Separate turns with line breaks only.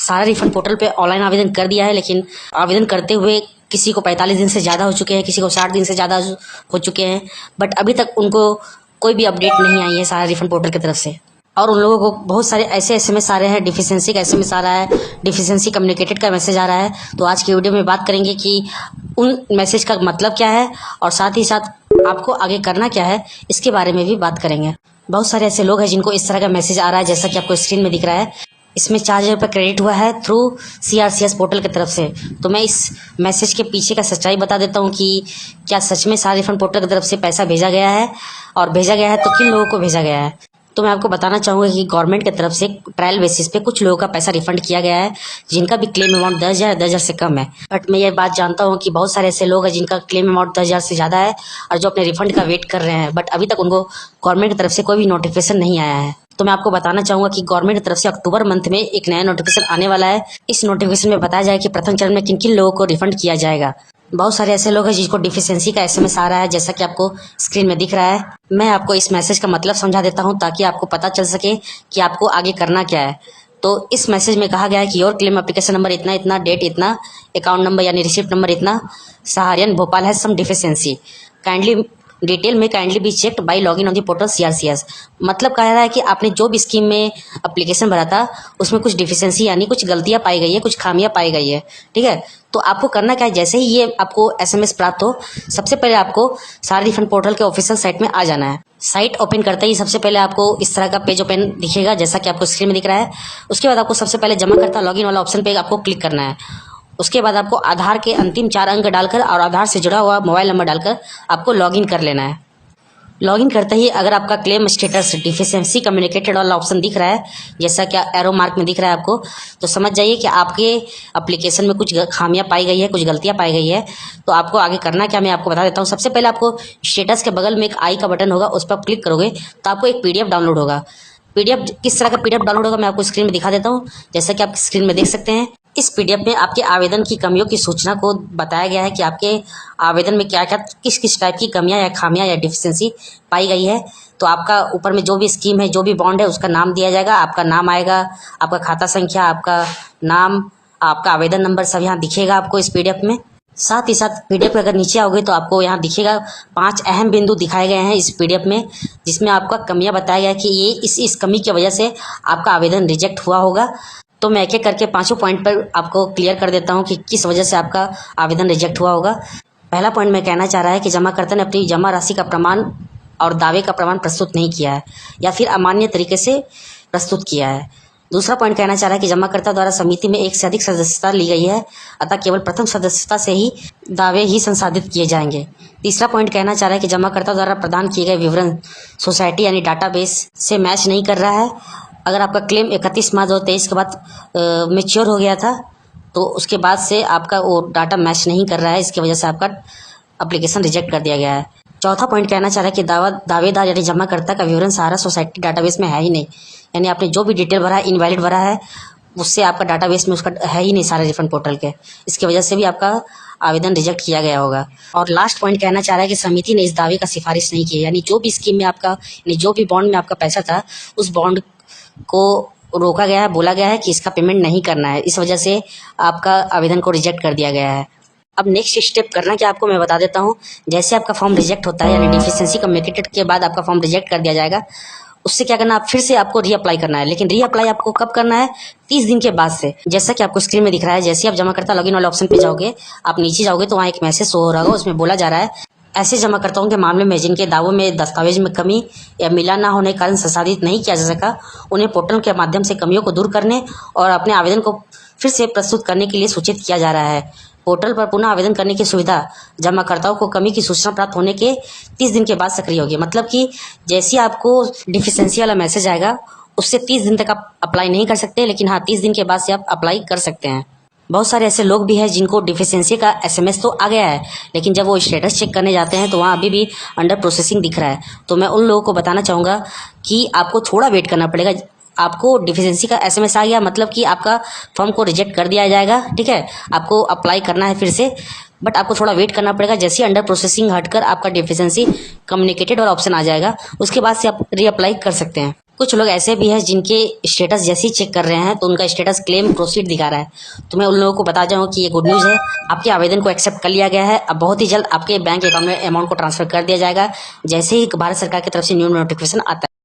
सारा refund portal पे online आवेदन कर दिया है, लेकिन आवेदन करते हुए किसी को 45 दिन से ज़्यादा हो चुके हैं, किसी को 60 दिन से ज़्यादा हो चुके हैं, बट अभी तक उनको कोई भी अपडेट नहीं आई है सारा रिफंड पोर्टल की तरफ से। और उन लोगों को बहुत सारे ऐसे एसएमएस आ रहे हैं, डिफिशिएंसी का एसएमएस आ रहा है, डिफिशिएंसी कम्युनिकेटेड का मैसेज आ रहा है। तो आज की वीडियो में बात करेंगे कि उन मैसेज का मतलब क्या है और साथ ही साथ आपको आगे करना क्या है, इसके बारे में भी बात करेंगे। बहुत सारे ऐसे लोग हैं जिनको इस तरह का मैसेज आ रहा है, जैसा कि आपको स्क्रीन में दिख रहा है। इसमें 4000 रुपये क्रेडिट हुआ है थ्रू CRCS पोर्टल की तरफ से। तो मैं इस मैसेज के पीछे का सच्चाई बता देता हूँ कि क्या सच में सारा रिफंड पोर्टल की तरफ से पैसा भेजा गया है, और भेजा गया है तो किन लोगों को भेजा गया है। तो मैं आपको बताना चाहूँगा कि गवर्नमेंट की तरफ से ट्रायल बेसिस पे कुछ लोगों का पैसा रिफंड किया गया है, जिनका भी क्लेम अमाउंट 10,000 से कम है। बट मैं ये बात जानता हूँ कि बहुत सारे ऐसे लोग हैं जिनका क्लेम अमाउंट 10,000 से ज़्यादा है और जो अपने रिफंड का वेट कर रहे हैं, बट अभी तक उनको गवर्नमेंट की तरफ से कोई भी नोटिफिकेशन नहीं आया है। तो मैं आपको बताना चाहूँगा कि गवर्नमेंट की तरफ से अक्टूबर मंथ में एक नया नोटिफिकेशन आने वाला है। इस नोटिफिकेशन में बताया जाए कि प्रथम चरण में किन किन लोगों को रिफंड किया जाएगा। बहुत सारे ऐसे लोग हैं जिनको डिफिशिएंसी का एसएमएस आ रहा है, जैसा कि आपको स्क्रीन में दिख रहा है। मैं आपको इस मैसेज का मतलब समझा देता हूं ताकि आपको पता चल सके कि आपको आगे करना क्या है। तो इस मैसेज में कहा गया है कि योर क्लेम एप्लीकेशन नंबर इतना इतना, डेट इतना, अकाउंट नंबर यानी रिसिप्ट नंबर इतना, सहारियन भोपाल है सम डिफिशिएंसी, काइंडली डिटेल में kindly be checked by login on the portal CRCS। मतलब कह रहा है कि आपने जो भी स्कीम में एप्लीकेशन भरा था उसमें कुछ डिफिशिएंसी यानी कुछ गलतियां पाई गई है, कुछ खामियां पाई गई है। ठीक है, तो आपको करना क्या है, जैसे ही ये आपको एसएमएस प्राप्त हो, सबसे पहले आपको सारा रिफंड पोर्टल के ऑफिशियल साइट में आ जाना है। साइट ओपन करते ही सबसे पहले आपको इस तरह का पेज ओपन दिखेगा, जैसा कि आपको स्क्रीन में दिख रहा है। उसके बाद आपको सबसे पहले जमाकर्ता लॉगिन वाला ऑप्शन पे आपको क्लिक करना है। उसके बाद आपको आधार के अंतिम 4 अंक डालकर और आधार से जुड़ा हुआ मोबाइल नंबर डालकर आपको लॉगिन कर लेना है। लॉगिन करते ही अगर आपका क्लेम स्टेटस डिफिशिएंसी कम्युनिकेटेड वाला ऑप्शन दिख रहा है, जैसा कि एरो मार्क में दिख रहा है आपको, तो समझ जाइए कि आपके एप्लीकेशन में कुछ खामियां पाई गई है, कुछ गलतियां पाई गई है। तो आपको आगे करना क्या, मैं आपको बता देता हूं। सबसे पहले आपको स्टेटस के बगल में एक आई का बटन होगा, उस पर क्लिक करोगे तो आपको एक PDF डाउनलोड होगा। PDF किस तरह का PDF डाउनलोड होगा मैं आपको स्क्रीन में दिखा देता हूँ, जैसा कि आप स्क्रीन में देख सकते हैं। इस PDF में आपके आवेदन की कमियों की सूचना को बताया गया है कि आपके आवेदन में क्या क्या किस किस टाइप की कमियां या खामियां या डिफिशिएंसी पाई गई है। तो आपका ऊपर में जो भी स्कीम है, जो भी बॉन्ड है, उसका नाम दिया जाएगा, आपका नाम आएगा, आपका खाता संख्या, आपका नाम, आपका आवेदन नंबर सब यहाँ दिखेगा आपको इस PDF में। साथ ही साथ PDF के अगर नीचे आओगे तो आपको यहाँ दिखेगा 5 अहम बिंदु दिखाए गए हैं इस PDF में, जिसमें आपका कमियां बताया गया है कि ये इस कमी की वजह से आपका आवेदन रिजेक्ट हुआ होगा। तो मैं एक एक करके 5 पॉइंट पर आपको क्लियर कर देता हूं कि किस वजह से आपका आवेदन रिजेक्ट हुआ होगा। पहला पॉइंट मैं कहना चाह रहा है कि जमाकर्ता ने अपनी जमा राशि का प्रमाण और दावे का प्रमाण प्रस्तुत नहीं किया है या फिर अमान्य तरीके से प्रस्तुत किया है। दूसरा पॉइंट कहना चाह रहा है कि जमाकर्ता द्वारा समिति में 1 से अधिक सदस्यता ली गई है, अतः केवल प्रथम सदस्यता से ही दावे ही संसाधित किए जाएंगे। तीसरा पॉइंट कहना चाह रहा है कि जमाकर्ता द्वारा प्रदान किए गए विवरण सोसाइटी यानी डाटाबेस से मैच नहीं कर रहा है। अगर आपका क्लेम 31 मार्च 2023 के बाद मैच्योर हो गया था, तो उसके बाद से आपका वो डाटा मैच नहीं कर रहा है, इसकी वजह से आपका एप्लीकेशन रिजेक्ट कर दिया गया है। चौथा पॉइंट कहना चाह रहा है कि दावेदार यानी जमाकर्ता का विवरण सहारा सोसाइटी डाटाबेस में है ही नहीं, यानी आपने जो भी डिटेल भरा है इनवैलिड भरा है, उससे आपका डाटाबेस में उसका है ही नहीं सारे रिफंड पोर्टल के, इसकी वजह से भी आपका आवेदन रिजेक्ट किया गया होगा। और लास्ट पॉइंट कहना चाह रहा है कि समिति ने इस दावे का सिफारिश नहीं की, यानी जो भी स्कीम में आपका, यानी जो भी बॉन्ड में आपका पैसा था, उस बॉन्ड को रोका गया है, बोला गया है कि इसका पेमेंट नहीं करना है, इस वजह से आपका आवेदन को रिजेक्ट कर दिया गया है। अब नेक्स्ट स्टेप करना क्या आपको मैं बता देता हूँ। जैसे आपका फॉर्म रिजेक्ट होता है, यानी डिफिशिएंसी कम्युनिकेटेड के बाद आपका फॉर्म रिजेक्ट कर दिया जाएगा, उससे क्या करना, आप फिर से आपको रीअप्लाई करना है। लेकिन रीअप्लाई आपको कब करना है, 30 दिन के बाद से। जैसा कि आपको स्क्रीन में दिख रहा है, जैसे आप जमाकर्ता लॉगिन वाले ऑप्शन पे जाओगे, आप नीचे जाओगे तो वहाँ एक मैसेज शो हो रहा होगा, उसमें बोला जा रहा है ऐसे जमाकर्ताओं के मामले में जिनके दावों में दस्तावेज में कमी या मिला ना होने के कारण संसाधित नहीं किया जा सका, उन्हें पोर्टल के माध्यम से कमियों को दूर करने और अपने आवेदन को फिर से प्रस्तुत करने के लिए सूचित किया जा रहा है। पोर्टल पर पुनः आवेदन करने की सुविधा जमाकर्ताओं को कमी की सूचना प्राप्त होने के 30 दिन के बाद सक्रिय होगी। मतलब कि जैसे आपको डिफिशिएंसी वाला मैसेज आएगा, उससे 30 दिन तक आप अप्लाई नहीं कर सकते, लेकिन हाँ 30 दिन के बाद से आप अप्लाई कर सकते हैं। बहुत सारे ऐसे लोग भी हैं जिनको डिफिशिएंसी का एसएमएस तो आ गया है, लेकिन जब वो स्टेटस चेक करने जाते हैं तो वहाँ अभी भी अंडर प्रोसेसिंग दिख रहा है। तो मैं उन लोगों को बताना चाहूँगा कि आपको थोड़ा वेट करना पड़ेगा। आपको डिफिशिएंसी का एसएमएस आ गया मतलब कि आपका फॉर्म को रिजेक्ट कर दिया जाएगा, ठीक है। आपको अप्लाई करना है फिर से, बट आपको थोड़ा वेट करना पड़ेगा। जैसे ही अंडर प्रोसेसिंग हटकर आपका डिफिशिएंसी कम्युनिकेटेड और ऑप्शन आ जाएगा, उसके बाद से आप रीअप्लाई कर सकते हैं। कुछ लोग ऐसे भी हैं जिनके स्टेटस जैसे ही चेक कर रहे हैं तो उनका स्टेटस क्लेम प्रोसीड दिखा रहा है। तो मैं उन लोगों को बता जाऊँ कि ये गुड न्यूज़ है, आपके आवेदन को एक्सेप्ट कर लिया गया है। अब बहुत ही जल्द आपके बैंक अकाउंट में अमाउंट को ट्रांसफर कर दिया जाएगा जैसे ही भारत सरकार की तरफ से न्यू नोटिफिकेशन आता है।